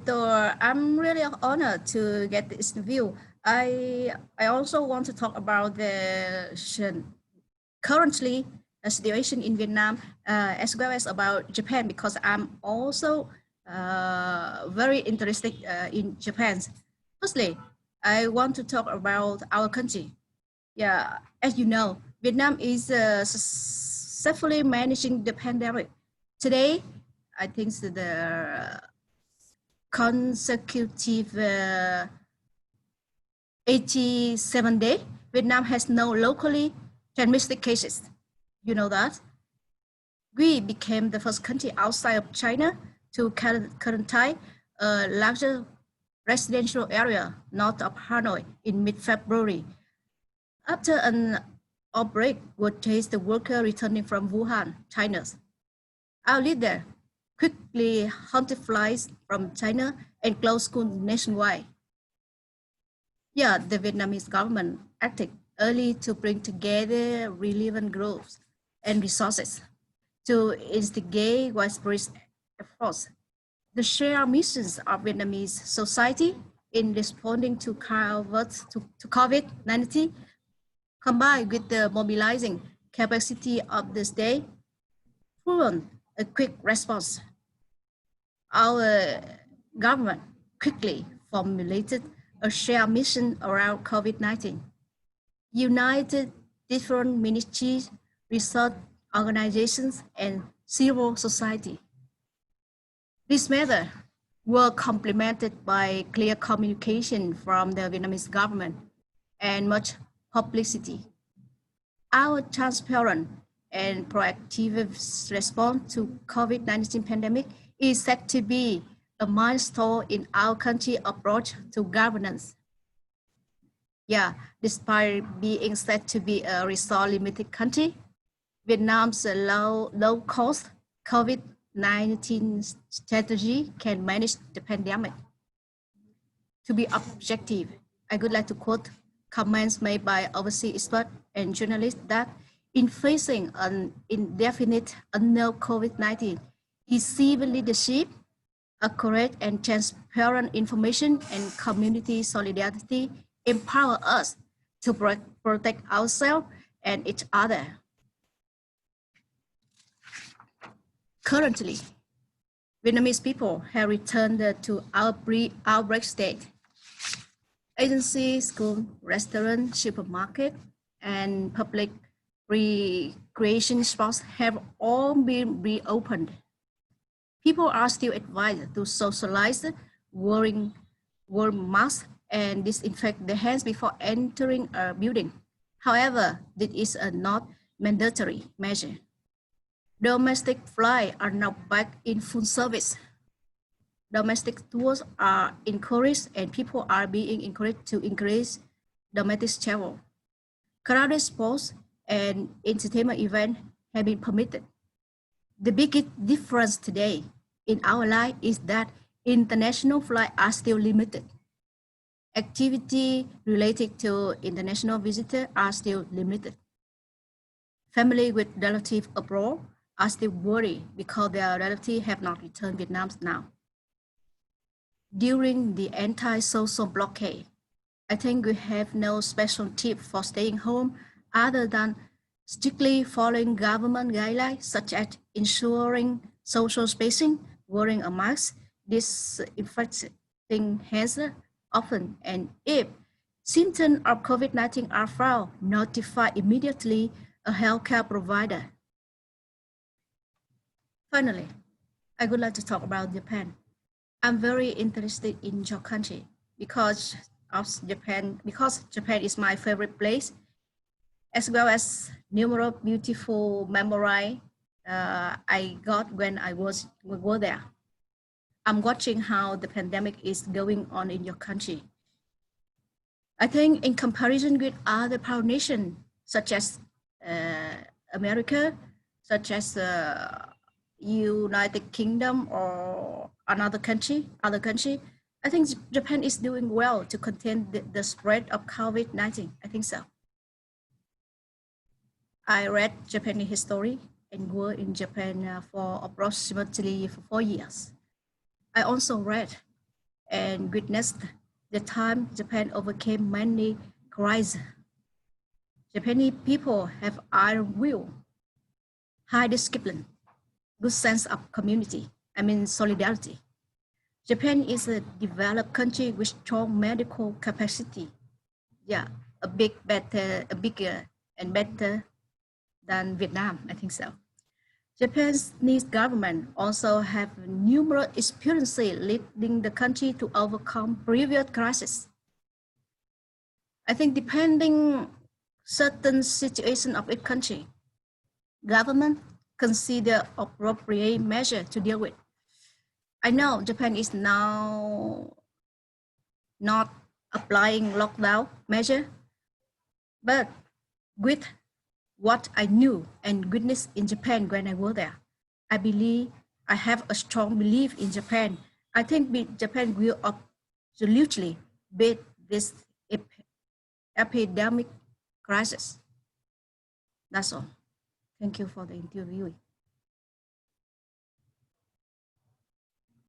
Victor, I'm really honored to get this interview. I also want to talk about the currently situation in Vietnam, as well as about Japan, because I'm also very interested in Japan. Firstly, I want to talk about our country. Yeah, as you know, Vietnam is successfully managing the pandemic. Today, I think the consecutive 87 days, Vietnam has no locally transmitted cases. You know that? We became the first country outside of China to quarantine a larger residential area north of Hanoi in mid-February. After an outbreak would chase the worker returning from Wuhan, China. Our leader quickly halted flights from China and closed schools nationwide. Yeah, the Vietnamese government acted early to bring together relevant groups and resources to instigate widespread efforts. The shared missions of Vietnamese society in responding to COVID-19, combined with the mobilizing capacity of the state, proven a quick response. Our government quickly formulated a shared mission around COVID-19, united different ministries, research organizations, and civil society. These methods were complemented by clear communication from the Vietnamese government and much publicity. Our transparent and proactive response to COVID-19 pandemic is said to be a milestone in our country's approach to governance. Yeah, despite being said to be a resource-limited country, Vietnam's low-cost COVID-19 strategy can manage the pandemic. To be objective, I would like to quote comments made by overseas experts and journalists that in facing an indefinite unknown COVID-19, his civil leadership, accurate and transparent information, and community solidarity empower us to protect ourselves and each other. Currently, Vietnamese people have returned to our pre-outbreak state. Agencies, schools, restaurants, supermarkets, and public recreation spots have all been reopened. People are still advised to socialize, wear masks, and disinfect their hands before entering a building. However, this is a not mandatory measure. Domestic flights are now back in full service. Domestic tours are encouraged and people are being encouraged to increase domestic travel. Crowded sports and entertainment events have been permitted. The biggest difference today in our life is that international flights are still limited. Activity related to international visitors are still limited. Families with relatives abroad are still worried because their relatives have not returned Vietnam now. During the anti-social blockade, I think we have no special tip for staying home other than strictly following government guidelines such as ensuring social spacing, wearing a mask, disinfecting hands often, and if symptoms of COVID-19 are found, notify immediately a healthcare provider. Finally, I would like to talk about Japan. I'm very interested in your country because Japan is my favorite place, as well as numerous beautiful memories I got when I was there. I'm watching how the pandemic is going on in your country. I think in comparison with other proud nations, such as America, such as United Kingdom or other country, I think Japan is doing well to contain the spread of COVID-19. I think so. I read Japanese history and worked in Japan for approximately 4 years. I also read and witnessed the time Japan overcame many crises. Japanese people have iron will, high discipline, good sense of community, solidarity. Japan is a developed country with strong medical capacity. Yeah, bigger and better than Vietnam, I think so. Japan's government also have numerous experiences leading the country to overcome previous crises. I think depending certain situation of each country, government consider appropriate measure to deal with. I know Japan is now not applying lockdown measure, but with what I knew and witnessed in Japan when I was there, I believe I have a strong belief in Japan. I think Japan will absolutely beat this epidemic crisis. That's all. Thank you for the interview.